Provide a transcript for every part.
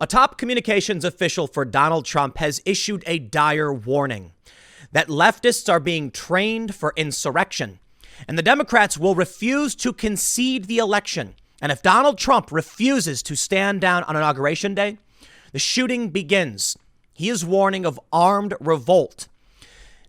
A top communications official for Donald Trump has issued a dire warning that leftists are being trained for insurrection, and the Democrats will refuse to concede the election. And if Donald Trump refuses to stand down on Inauguration Day, the shooting begins. He is warning of armed revolt.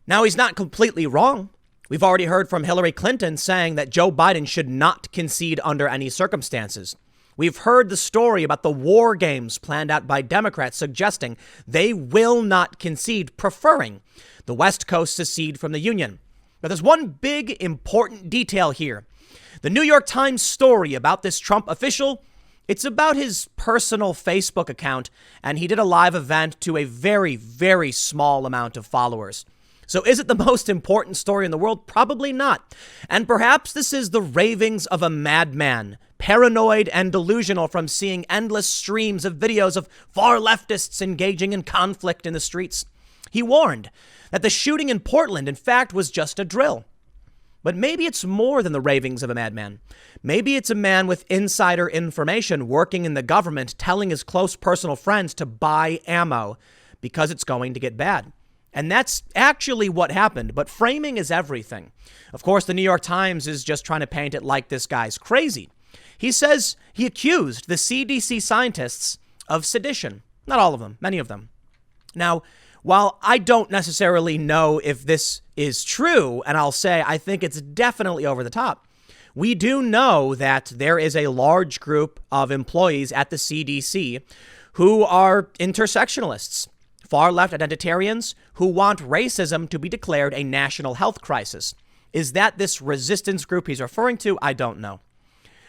Now, he's not completely wrong. We've already heard from Hillary Clinton saying that Joe Biden should not concede under any circumstances. We've heard the story about the war games planned out by Democrats suggesting they will not concede, preferring the West Coast secede from the Union. But there's one big important detail here. The New York Times story about this Trump official, it's about his personal Facebook account, and he did a live event to a very, very small amount of followers. So is it the most important story in the world? Probably not. And perhaps this is the ravings of a madman, paranoid and delusional from seeing endless streams of videos of far leftists engaging in conflict in the streets. He warned that the shooting in Portland, in fact, was just a drill. But maybe it's more than the ravings of a madman. Maybe it's a man with insider information working in the government telling his close personal friends to buy ammo because it's going to get bad. And that's actually what happened. But framing is everything. Of course, the New York Times is just trying to paint it like this guy's crazy. He says he accused the CDC scientists of sedition. Not all of them, many of them. Now, while I don't necessarily know if this is true, and I'll say I think it's definitely over the top, we do know that there is a large group of employees at the CDC who are intersectionalists, far left identitarians who want racism to be declared a national health crisis. Is that this resistance group he's referring to? I don't know.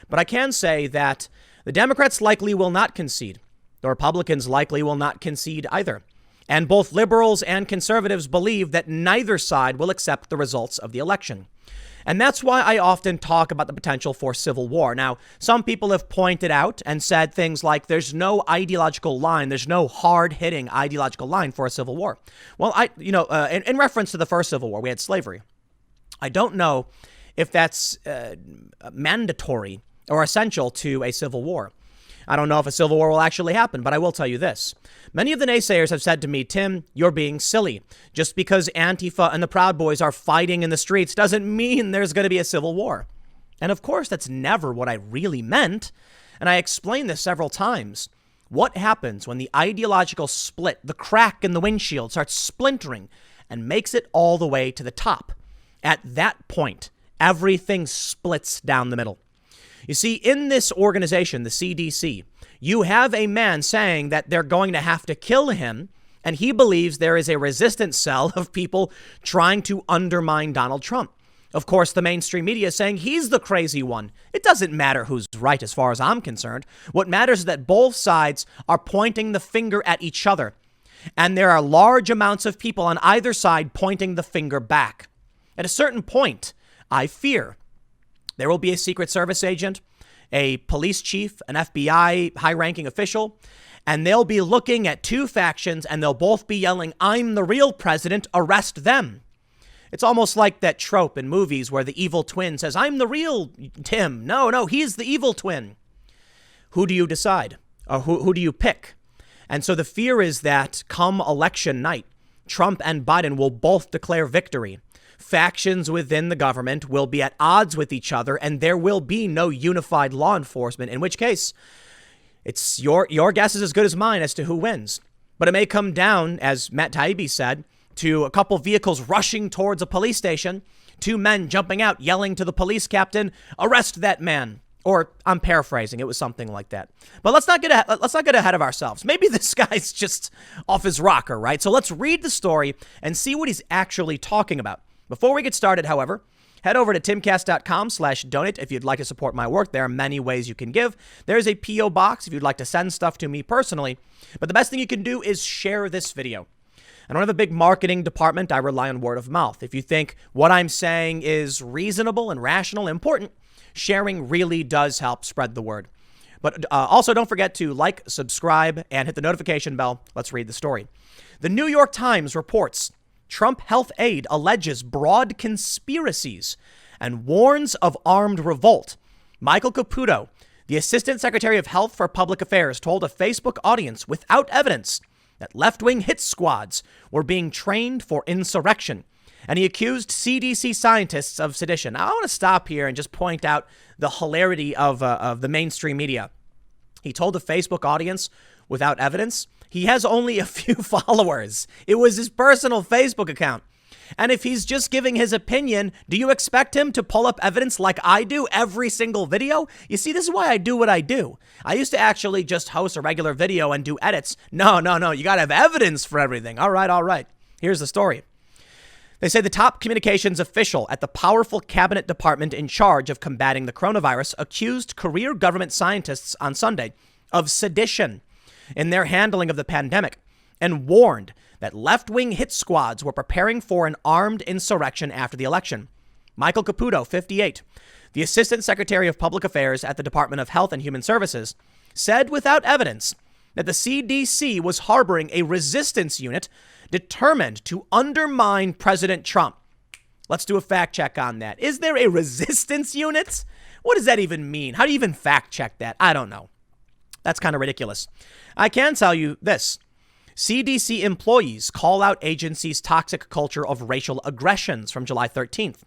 But I can say that the Democrats likely will not concede. The Republicans likely will not concede either. And both liberals and conservatives believe that neither side will accept the results of the election. And that's why I often talk about the potential for civil war. Now, some people have pointed out and said things like there's no ideological line. There's no hard-hitting ideological line for a civil war. Well, in reference to the first Civil War, we had slavery. I don't know if that's mandatory or essential to a civil war. I don't know if a civil war will actually happen, but I will tell you this. Many of the naysayers have said to me, Tim, you're being silly. Just because Antifa and the Proud Boys are fighting in the streets doesn't mean there's going to be a civil war. And of course, that's never what I really meant. And I explained this several times. What happens when the ideological split, the crack in the windshield, starts splintering and makes it all the way to the top? At that point, everything splits down the middle. You see, in this organization, the CDC, you have a man saying that they're going to have to kill him, and he believes there is a resistance cell of people trying to undermine Donald Trump. Of course, the mainstream media is saying he's the crazy one. It doesn't matter who's right as far as I'm concerned. What matters is that both sides are pointing the finger at each other, and there are large amounts of people on either side pointing the finger back. At a certain point, I fear there will be a Secret Service agent, a police chief, an FBI high-ranking official, and they'll be looking at two factions and they'll both be yelling, "I'm the real president, arrest them." It's almost like that trope in movies where the evil twin says, "I'm the real Tim." No, he's the evil twin. Who do you decide? Or who do you pick? And so the fear is that come election night, Trump and Biden will both declare victory. Factions within the government will be at odds with each other, and there will be no unified law enforcement, in which case it's your guess is as good as mine as to who wins. But it may come down, as Matt Taibbi said, to a couple vehicles rushing towards a police station, two men jumping out, yelling to the police captain, "Arrest that man." Or I'm paraphrasing. It was something like that. But let's not get ahead of ourselves. Maybe this guy's just off his rocker, right? So let's read the story and see what he's actually talking about. Before we get started, however, head over to timcast.com/donate if you'd like to support my work. There are many ways you can give. There's a P.O. box if you'd like to send stuff to me personally. But the best thing you can do is share this video. I don't have a big marketing department. I rely on word of mouth. If you think what I'm saying is reasonable and rational and important, sharing really does help spread the word. But also don't forget to like, subscribe, and hit the notification bell. Let's read the story. The New York Times reports Trump health aide alleges broad conspiracies and warns of armed revolt. Michael Caputo, The Assistant Secretary of Health for Public Affairs told a Facebook audience without evidence that left-wing hit squads were being trained for insurrection, and he accused CDC scientists of sedition. Now, I want to stop here and just point out the hilarity of the mainstream media. He told a Facebook audience without evidence. He has only a few followers. It was his personal Facebook account. And if he's just giving his opinion, do you expect him to pull up evidence like I do every single video? You see, this is why I do what I do. I used to actually just host a regular video and do edits. No. You got to have evidence for everything. All right. Here's the story. They say the top communications official at the powerful cabinet department in charge of combating the coronavirus accused career government scientists on Sunday of sedition in their handling of the pandemic and warned that left-wing hit squads were preparing for an armed insurrection after the election. Michael Caputo, 58, the Assistant Secretary of Public Affairs at the Department of Health and Human Services, said without evidence that the CDC was harboring a resistance unit determined to undermine President Trump. Let's do a fact check on that. Is there a resistance unit? What does that even mean? How do you even fact check that? I don't know. That's kind of ridiculous. I can tell you this. CDC employees call out agency's toxic culture of racial aggressions from July 13th.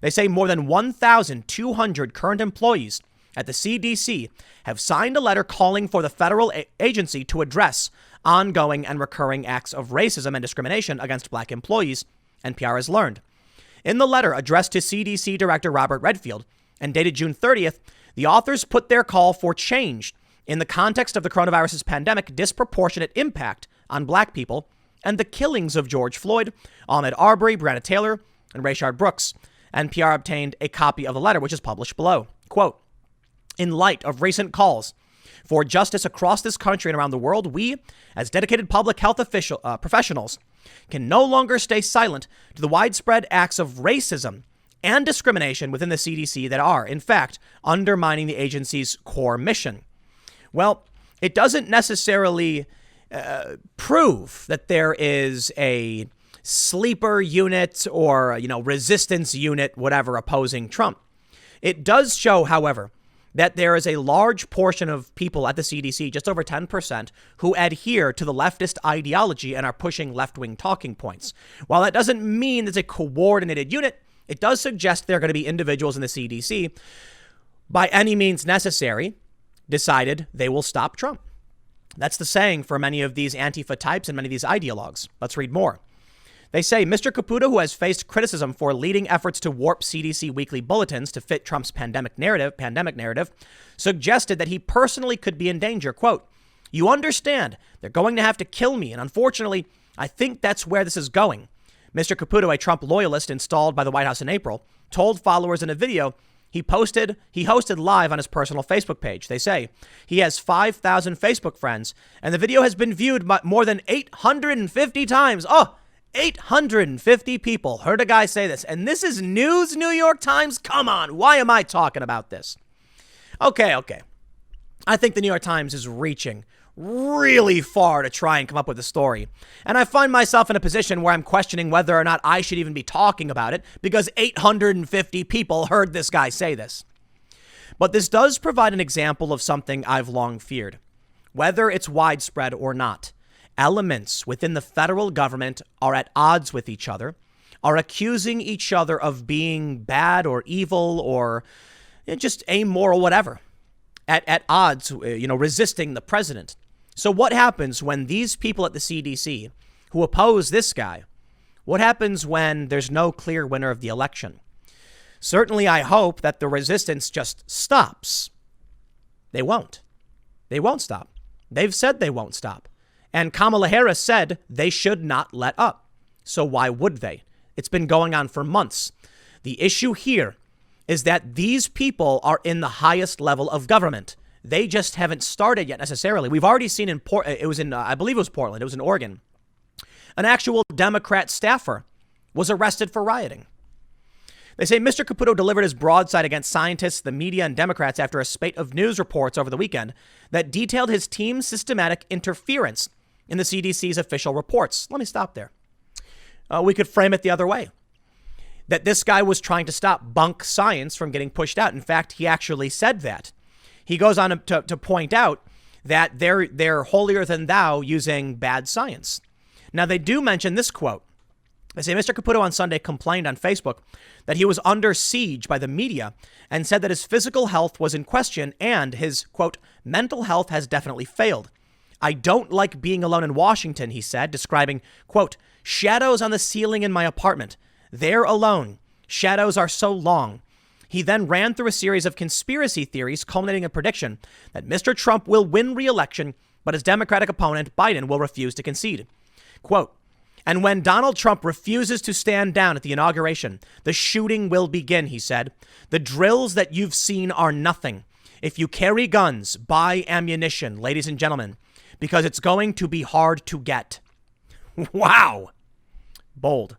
They say more than 1,200 current employees at the CDC have signed a letter calling for the federal agency to address ongoing and recurring acts of racism and discrimination against black employees, NPR has learned. In the letter addressed to CDC Director Robert Redfield and dated June 30th, the authors put their call for change in the context of the coronavirus's pandemic disproportionate impact on black people and the killings of George Floyd, Ahmaud Arbery, Breonna Taylor, and Rayshard Brooks. NPR obtained a copy of the letter, which is published below. Quote, in light of recent calls for justice across this country and around the world, we, as dedicated public health professionals, can no longer stay silent to the widespread acts of racism and discrimination within the CDC that are, in fact, undermining the agency's core mission. Well, it doesn't necessarily prove that there is a sleeper unit or, resistance unit, whatever, opposing Trump. It does show, however, that there is a large portion of people at the CDC, just over 10%, who adhere to the leftist ideology and are pushing left-wing talking points. While that doesn't mean it's a coordinated unit, it does suggest there are going to be individuals in the CDC, by any means necessary, decided they will stop Trump. That's the saying for many of these Antifa types and many of these ideologues. Let's read more. They say Mr. Caputo, who has faced criticism for leading efforts to warp CDC weekly bulletins to fit Trump's pandemic narrative, suggested that he personally could be in danger. Quote, you understand, they're going to have to kill me. And unfortunately, I think that's where this is going. Mr. Caputo, a Trump loyalist installed by the White House in April, told followers in a video he hosted live on his personal Facebook page. They say he has 5,000 Facebook friends, and the video has been viewed more than 850 times. 850 people heard a guy say this. And this is news, New York Times? Come on, why am I talking about this? Okay. I think the New York Times is reaching really far to try and come up with a story. And I find myself in a position where I'm questioning whether or not I should even be talking about it because 850 people heard this guy say this. But this does provide an example of something I've long feared. Whether it's widespread or not, elements within the federal government are at odds with each other, are accusing each other of being bad or evil or just amoral, whatever, at odds, resisting the president. So what happens when these people at the CDC who oppose this guy, what happens when there's no clear winner of the election? Certainly, I hope that the resistance just stops. They won't. They won't stop. They've said they won't stop. And Kamala Harris said they should not let up. So why would they? It's been going on for months. The issue here is that these people are in the highest level of government. They just haven't started yet necessarily. We've already seen I believe it was Portland. It was in Oregon. An actual Democrat staffer was arrested for rioting. They say Mr. Caputo delivered his broadside against scientists, the media, and Democrats after a spate of news reports over the weekend that detailed his team's systematic interference in the CDC's official reports. Let me stop there. We could frame it the other way. That this guy was trying to stop bunk science from getting pushed out. In fact, he actually said that. He goes on to point out that they're holier than thou using bad science. Now, they do mention this quote. They say Mr. Caputo on Sunday complained on Facebook that he was under siege by the media and said that his physical health was in question and his, quote, mental health has definitely failed. I don't like being alone in Washington, he said, describing, quote, shadows on the ceiling in my apartment. They're alone. Shadows are so long. He then ran through a series of conspiracy theories, culminating in a prediction that Mr. Trump will win re-election, but his Democratic opponent, Biden, will refuse to concede. Quote, and when Donald Trump refuses to stand down at the inauguration, the shooting will begin, he said. The drills that you've seen are nothing. If you carry guns, buy ammunition, ladies and gentlemen, because it's going to be hard to get. Wow. Bold.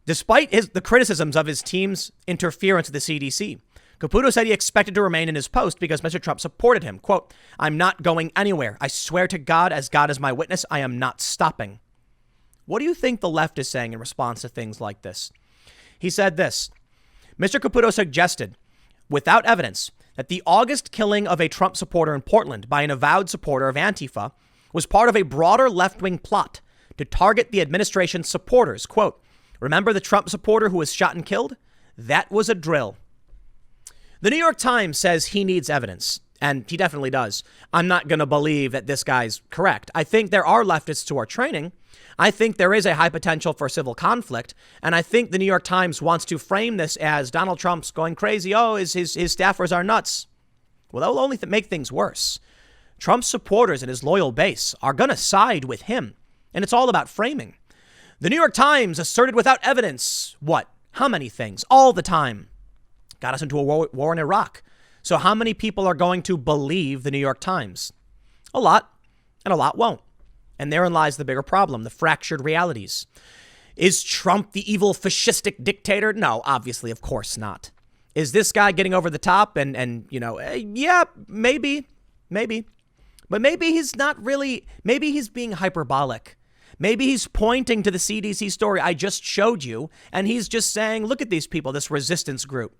Despite the criticisms of his team's interference with the CDC, Caputo said he expected to remain in his post because Mr. Trump supported him. Quote, I'm not going anywhere. I swear to God, as God is my witness, I am not stopping. What do you think the left is saying in response to things like this? He said this. Mr. Caputo suggested, without evidence, that the August killing of a Trump supporter in Portland by an avowed supporter of Antifa was part of a broader left-wing plot to target the administration's supporters. Quote, remember the Trump supporter who was shot and killed? That was a drill. The New York Times says he needs evidence, and he definitely does. I'm not going to believe that this guy's correct. I think there are leftists who are training. I think there is a high potential for civil conflict, and I think the New York Times wants to frame this as Donald Trump's going crazy. Oh, his staffers are nuts. Well, that will only make things worse. Trump's supporters and his loyal base are going to side with him, and it's all about framing. The New York Times asserted without evidence what? How many things? All the time. Got us into a war in Iraq. So how many people are going to believe the New York Times? A lot, and a lot won't. And therein lies the bigger problem, the fractured realities. Is Trump the evil fascistic dictator? No, obviously, of course not. Is this guy getting over the top? And yeah, maybe. But maybe he's not really, maybe he's being hyperbolic. Maybe he's pointing to the CDC story I just showed you, and he's just saying, look at these people, this resistance group.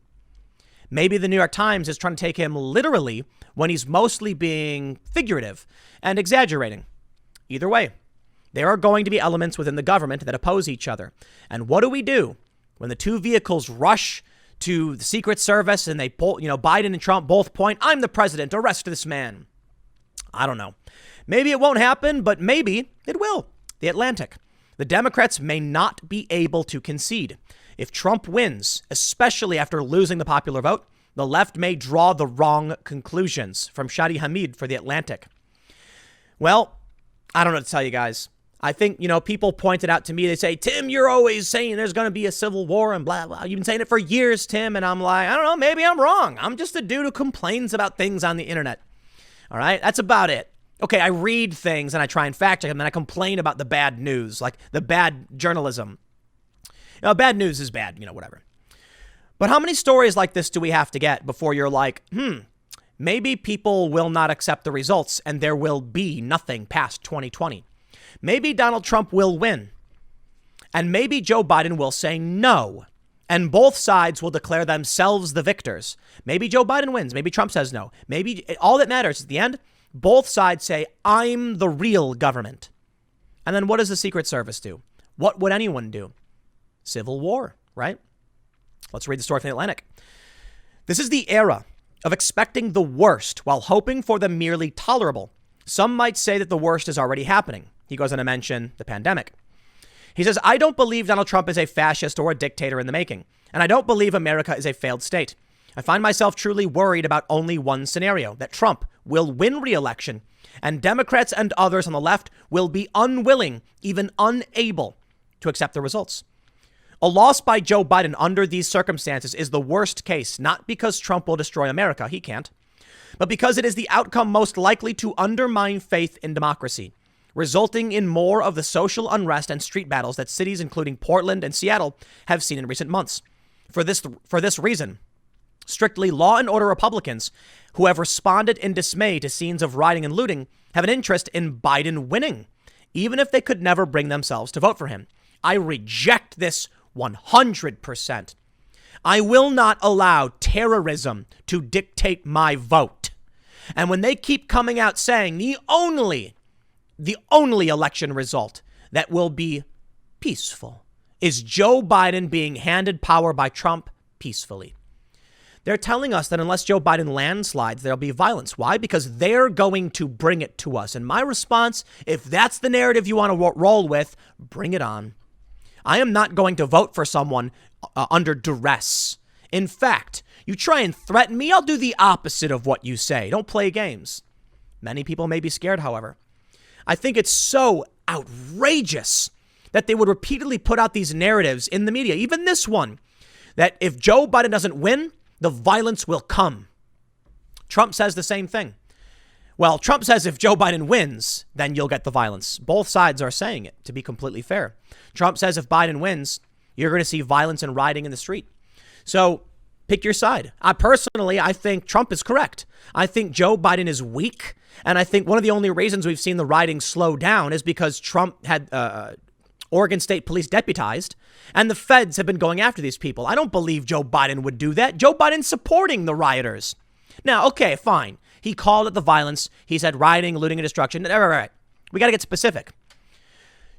Maybe the New York Times is trying to take him literally when he's mostly being figurative and exaggerating. Either way, there are going to be elements within the government that oppose each other. And what do we do when the two vehicles rush to the Secret Service and they pull, Biden and Trump both point, I'm the president, arrest this man. I don't know. Maybe it won't happen, but maybe it will. The Atlantic. The Democrats may not be able to concede. If Trump wins, especially after losing the popular vote, the left may draw the wrong conclusions. From Shadi Hamid for The Atlantic. Well, I don't know what to tell you guys. I think, people pointed out to me, they say, Tim, you're always saying there's going to be a civil war and blah, blah. You've been saying it for years, Tim. And I'm like, I don't know, maybe I'm wrong. I'm just a dude who complains about things on the internet. All right, that's about it. Okay, I read things and I try and fact check them and I complain about the bad news, like the bad journalism. Bad news is bad, whatever. But how many stories like this do we have to get before you're like, maybe people will not accept the results and there will be nothing past 2020. Maybe Donald Trump will win. And maybe Joe Biden will say no. And both sides will declare themselves the victors. Maybe Joe Biden wins. Maybe Trump says no. Maybe all that matters at the end, both sides say, I'm the real government. And then what does the Secret Service do? What would anyone do? Civil war, right? Let's read the story from The Atlantic. This is the era of expecting the worst while hoping for the merely tolerable. Some might say that the worst is already happening. He goes on to mention the pandemic. He says, I don't believe Donald Trump is a fascist or a dictator in the making. And I don't believe America is a failed state. I find myself truly worried about only one scenario, that Trump will win re-election and Democrats and others on the left will be unwilling, even unable to accept the results. A loss by Joe Biden under these circumstances is the worst case, not because Trump will destroy America, he can't, but because it is the outcome most likely to undermine faith in democracy, resulting in more of the social unrest and street battles that cities, including Portland and Seattle, have seen in recent months. For this reason, strictly law and order Republicans who have responded in dismay to scenes of rioting and looting have an interest in Biden winning, even if they could never bring themselves to vote for him. I reject this 100%. I will not allow terrorism to dictate my vote. And when they keep coming out saying the only election result that will be peaceful is Joe Biden being handed power by Trump peacefully. They're telling us that unless Joe Biden landslides, there'll be violence. Why? Because they're going to bring it to us. And my response, if that's the narrative you want to roll with, bring it on. I am not going to vote for someone under duress. In fact, you try and threaten me, I'll do the opposite of what you say. Don't play games. Many people may be scared, however. I think it's so outrageous that they would repeatedly put out these narratives in the media, even this one, that if Joe Biden doesn't win, the violence will come. Trump says the same thing. Well, Trump says if Joe Biden wins, then you'll get the violence. Both sides are saying it, to be completely fair. Trump says if Biden wins, you're going to see violence and rioting in the street. So pick your side. I think Trump is correct. I think Joe Biden is weak. And I think one of the only reasons we've seen the rioting slow down is because Trump had Oregon State Police deputized, and the feds have been going after these people. I don't believe Joe Biden would do that. Joe Biden's supporting the rioters. Now, okay, fine. He called it the violence. He said rioting, looting, and destruction. All right. We got to get specific.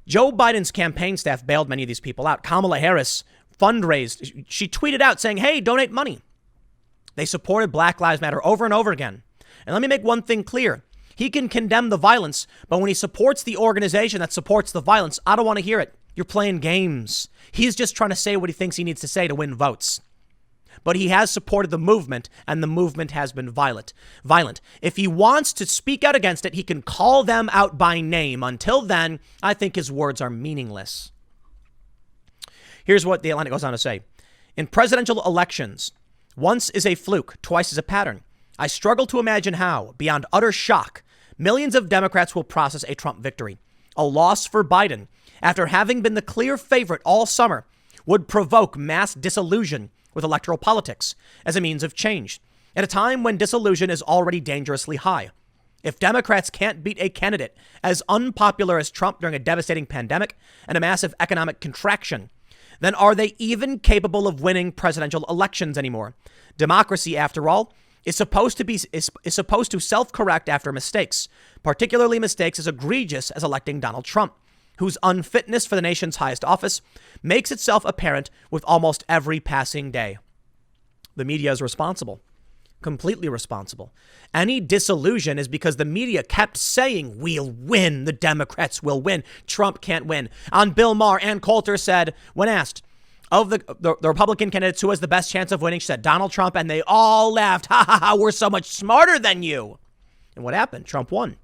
Joe Biden's campaign staff bailed many of these people out. Kamala Harris fundraised. She tweeted out saying, hey, donate money. They supported Black Lives Matter over and over again. And let me make one thing clear. He can condemn the violence, but when he supports the organization that supports the violence, I don't want to hear it. You're playing games. He's just trying to say what he thinks he needs to say to win votes. But he has supported the movement, and the movement has been violent. If he wants to speak out against it, he can call them out by name. Until then, I think his words are meaningless. Here's what the Atlantic goes on to say. In presidential elections, once is a fluke, twice is a pattern. I struggle to imagine how, beyond utter shock, millions of Democrats will process a Trump victory. A loss for Biden, after having been the clear favorite all summer, would provoke mass disillusion with electoral politics as a means of change, at a time when disillusion is already dangerously high. If Democrats can't beat a candidate as unpopular as Trump during a devastating pandemic and a massive economic contraction, then are they even capable of winning presidential elections anymore? Democracy, after all, is supposed to self-correct after mistakes, particularly mistakes as egregious as electing Donald Trump, whose unfitness for the nation's highest office makes itself apparent with almost every passing day. The media is responsible, completely responsible. Any disillusion is because the media kept saying, we'll win, the Democrats will win, Trump can't win. On Bill Maher, Ann Coulter said, when asked, of the Republican candidates who has the best chance of winning, she said Donald Trump, and they all laughed. Ha ha ha, we're so much smarter than you. And what happened? Trump won.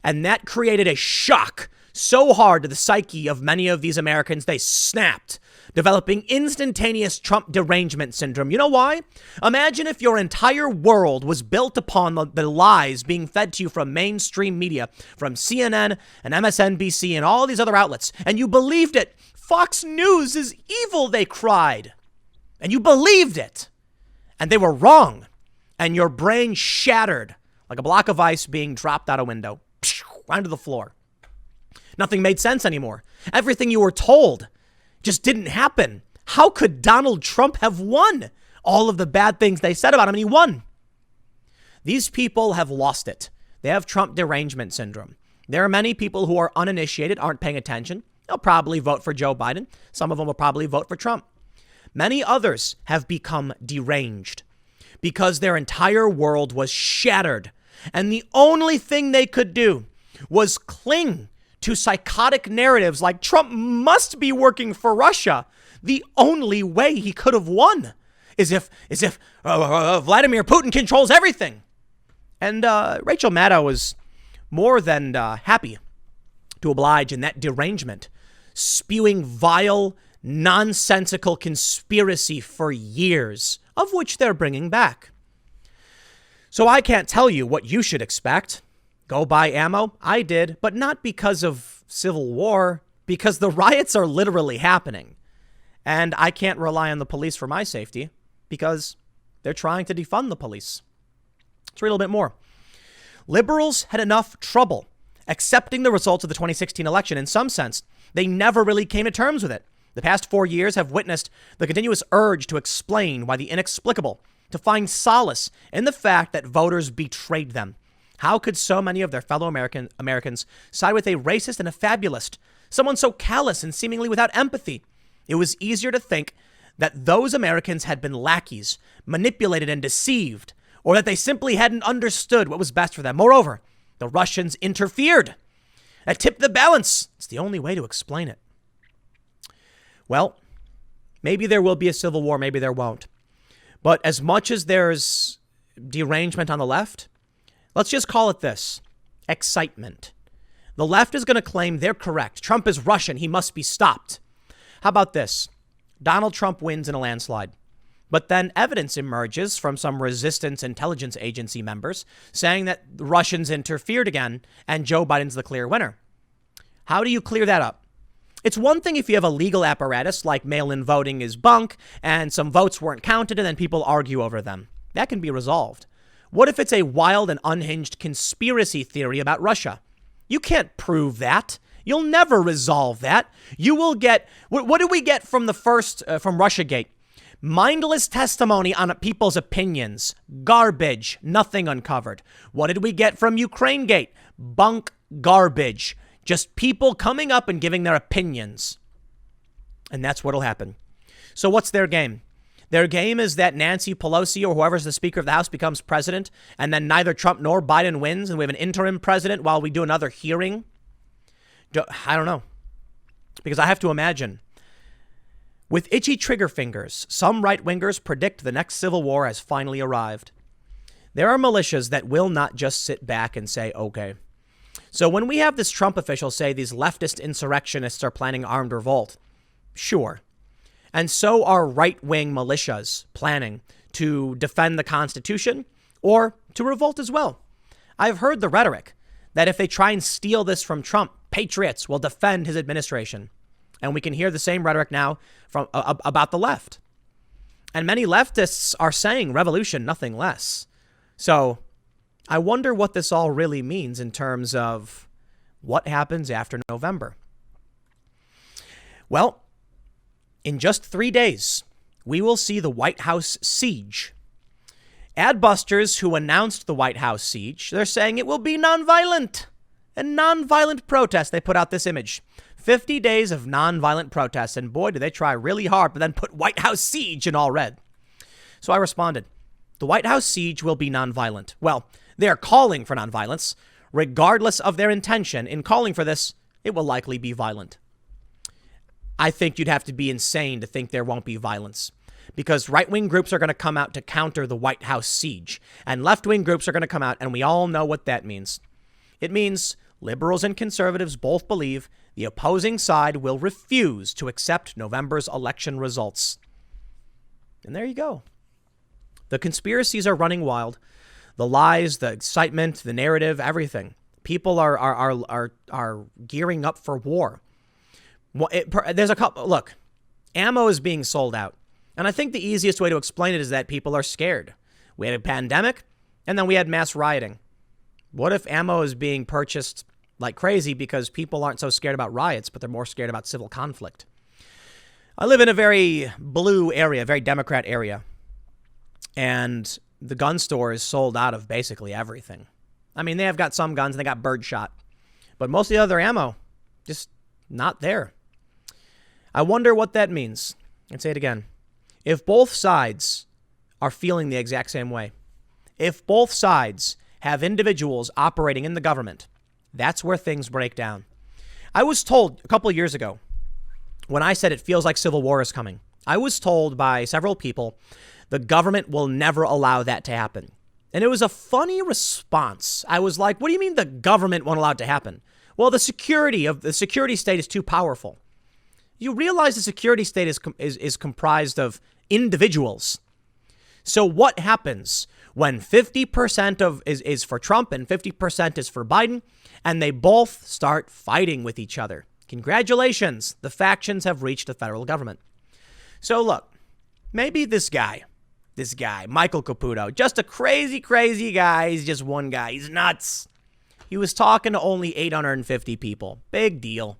And that created a shock so hard to the psyche of many of these Americans, they snapped, developing instantaneous Trump derangement syndrome. You know why? Imagine if your entire world was built upon the lies being fed to you from mainstream media, from CNN and MSNBC and all these other outlets, and you believed it. Fox News is evil, they cried. And you believed it. And they were wrong. And your brain shattered like a block of ice being dropped out a window onto the floor. Nothing made sense anymore. Everything you were told just didn't happen. How could Donald Trump have won? All of the bad things they said about him, and he won. These people have lost it. They have Trump derangement syndrome. There are many people who are uninitiated, aren't paying attention. They'll probably vote for Joe Biden. Some of them will probably vote for Trump. Many others have become deranged because their entire world was shattered. And the only thing they could do was cling to psychotic narratives like Trump must be working for Russia. The only way he could have won is if Vladimir Putin controls everything. And Rachel Maddow was more than happy to oblige in that derangement, spewing vile, nonsensical conspiracy for years, of which they're bringing back. So I can't tell you what you should expect. Go buy ammo? I did, but not because of civil war, because the riots are literally happening. And I can't rely on the police for my safety because they're trying to defund the police. Let's read a little bit more. Liberals had enough trouble accepting the results of the 2016 election. In some sense, they never really came to terms with it. The past 4 years have witnessed the continuous urge to explain why the inexplicable, to find solace in the fact that voters betrayed them. How could so many of their fellow Americans side with a racist and a fabulist, someone so callous and seemingly without empathy? It was easier to think that those Americans had been lackeys, manipulated and deceived, or that they simply hadn't understood what was best for them. Moreover, the Russians interfered. That tipped the balance. It's the only way to explain it. Well, maybe there will be a civil war, maybe there won't. But as much as there's derangement on the left, let's just call it this: excitement. The left is going to claim they're correct. Trump is Russian. He must be stopped. How about this? Donald Trump wins in a landslide. But then evidence emerges from some resistance intelligence agency members saying that the Russians interfered again and Joe Biden's the clear winner. How do you clear that up? It's one thing if you have a legal apparatus like mail-in voting is bunk and some votes weren't counted and then people argue over them. That can be resolved. What if it's a wild and unhinged conspiracy theory about Russia? You can't prove that. You'll never resolve that. You will get, what did we get from the first, from Russiagate? Mindless testimony on people's opinions. Garbage. Nothing uncovered. What did we get from Ukrainegate? Bunk garbage. Just people coming up and giving their opinions. And that's what'll happen. So what's their game? Their game is that Nancy Pelosi or whoever's the Speaker of the House becomes president, and then neither Trump nor Biden wins, and we have an interim president while we do another hearing. I don't know. Because I have to imagine, with itchy trigger fingers, some right-wingers predict the next civil war has finally arrived. There are militias that will not just sit back and say, okay. So when we have this Trump official say these leftist insurrectionists are planning armed revolt, sure. And so are right-wing militias planning to defend the Constitution or to revolt as well. I've heard the rhetoric that if they try and steal this from Trump, patriots will defend his administration. And we can hear the same rhetoric now from about the left. And many leftists are saying revolution, nothing less. So I wonder what this all really means in terms of what happens after November. Well, in just 3 days, we will see the White House siege. Adbusters who announced the White House siege, they're saying it will be nonviolent. A nonviolent protest. They put out this image. 50 days of nonviolent protests. And boy, did they try really hard, but then put White House siege in all red. So I responded, the White House siege will be nonviolent. Well, they're calling for nonviolence. Regardless of their intention in calling for this, it will likely be violent. I think you'd have to be insane to think there won't be violence, because right-wing groups are going to come out to counter the White House siege, and left-wing groups are going to come out, and we all know what that means. It means liberals and conservatives both believe the opposing side will refuse to accept November's election results. And there you go. The conspiracies are running wild. The lies, the excitement, the narrative, everything. People are gearing up for war. There's a couple. Look, ammo is being sold out. And I think the easiest way to explain it is that people are scared. We had a pandemic, and then we had mass rioting. What if ammo is being purchased like crazy because people aren't so scared about riots, but they're more scared about civil conflict? I live in a very blue area, very Democrat area. And the gun store is sold out of basically everything. I mean, they have got some guns and they got birdshot, but most of the other ammo, just not there. I wonder what that means. And say it again. If both sides are feeling the exact same way, if both sides have individuals operating in the government, that's where things break down. I was told a couple of years ago, when I said it feels like civil war is coming, I was told by several people the government will never allow that to happen. And it was a funny response. I was like, what do you mean the government won't allow it to happen? Well, the security state is too powerful. You realize the security state is comprised of individuals. So what happens when 50% is for Trump and 50% is for Biden, and they both start fighting with each other? Congratulations, the factions have reached the federal government. So look, maybe this guy, Michael Caputo, just a crazy guy. He's just one guy. He's nuts. He was talking to only 850 people. Big deal.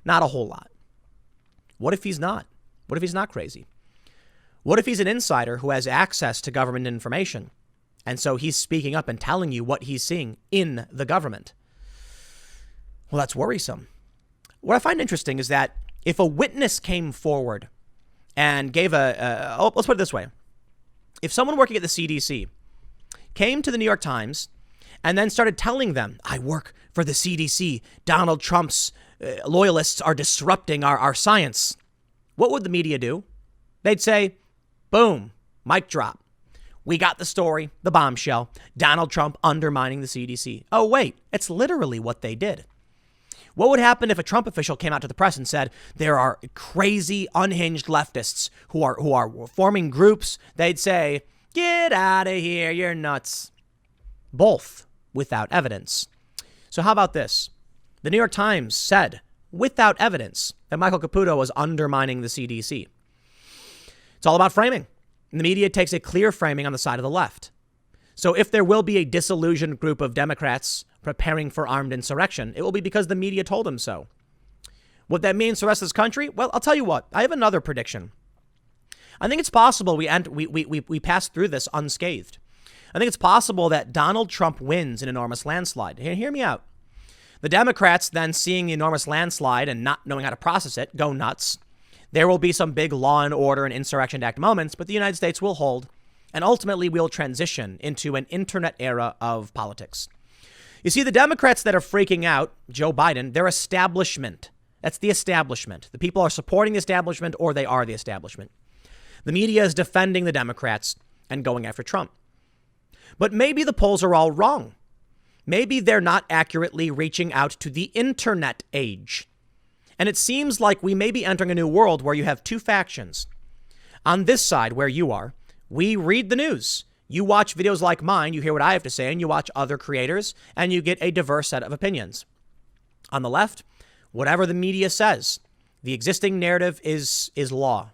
Not a whole lot. What if he's not? What if he's not crazy? What if he's an insider who has access to government information? And so he's speaking up and telling you what he's seeing in the government. Well, that's worrisome. What I find interesting is that if a witness came forward and gave let's put it this way. If someone working at the CDC came to the New York Times and then started telling them, I work for the CDC, Donald Trump's loyalists are disrupting our science, what would the media do? They'd say, boom, mic drop. We got the story, the bombshell, Donald Trump undermining the CDC. Oh, wait, it's literally what they did. What would happen if a Trump official came out to the press and said there are crazy, unhinged leftists who are forming groups? They'd say, get out of here, you're nuts. Both without evidence. So how about this? The New York Times said, without evidence, that Michael Caputo was undermining the CDC. It's all about framing. And the media takes a clear framing on the side of the left. So if there will be a disillusioned group of Democrats preparing for armed insurrection, it will be because the media told them so. What that means for the rest of this country? Well, I'll tell you what. I have another prediction. I think it's possible we pass through this unscathed. I think it's possible that Donald Trump wins an enormous landslide. Hear me out. The Democrats, then seeing the enormous landslide and not knowing how to process it, go nuts. There will be some big Law and Order and Insurrection Act moments, but the United States will hold. And ultimately, we'll transition into an internet era of politics. You see, the Democrats that are freaking out, Joe Biden, they're establishment. That's the establishment. The people are supporting the establishment or they are the establishment. The media is defending the Democrats and going after Trump. But maybe the polls are all wrong. Maybe they're not accurately reaching out to the internet age. And it seems like we may be entering a new world where you have two factions. On this side, where you are, we read the news. You watch videos like mine, you hear what I have to say, and you watch other creators, and you get a diverse set of opinions. On the left, whatever the media says, the existing narrative is law.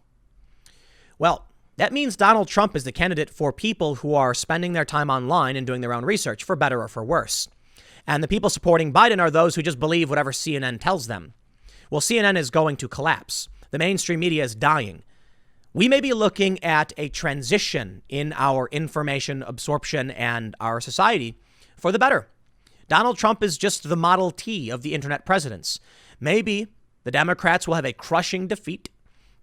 Well, that means Donald Trump is the candidate for people who are spending their time online and doing their own research, for better or for worse. And the people supporting Biden are those who just believe whatever CNN tells them. Well, CNN is going to collapse. The mainstream media is dying. We may be looking at a transition in our information absorption and our society for the better. Donald Trump is just the Model T of the internet presidents. Maybe the Democrats will have a crushing defeat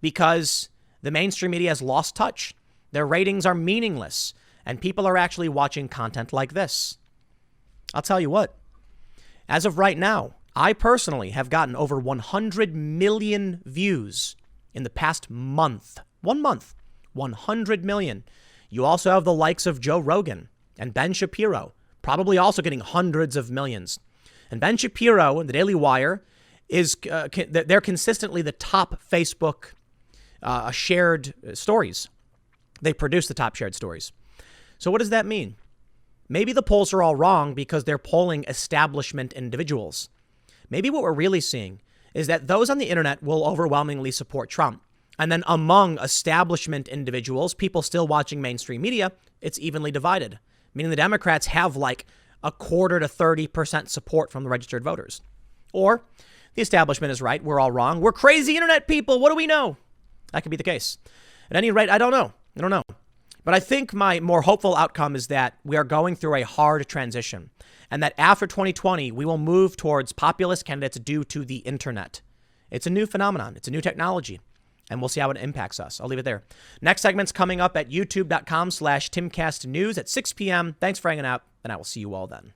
because the mainstream media has lost touch. Their ratings are meaningless, and people are actually watching content like this. I'll tell you what, as of right now, I personally have gotten over 100 million views in the past month. 1 month, 100 million. You also have the likes of Joe Rogan and Ben Shapiro, probably also getting hundreds of millions. And Ben Shapiro and the Daily Wire they're consistently the top Facebook shared stories. They produce the top shared stories. So what does that mean? Maybe the polls are all wrong because they're polling establishment individuals. Maybe what we're really seeing is that those on the internet will overwhelmingly support Trump. And then among establishment individuals, people still watching mainstream media, it's evenly divided, meaning the Democrats have like a quarter to 30% support from the registered voters. Or the establishment is right. We're all wrong. We're crazy internet people. What do we know? That could be the case. At any rate, I don't know. But I think my more hopeful outcome is that we are going through a hard transition and that after 2020, we will move towards populist candidates due to the internet. It's a new phenomenon. It's a new technology. And we'll see how it impacts us. I'll leave it there. Next segment's coming up at youtube.com/TimCastNews at 6 p.m. Thanks for hanging out, and I will see you all then.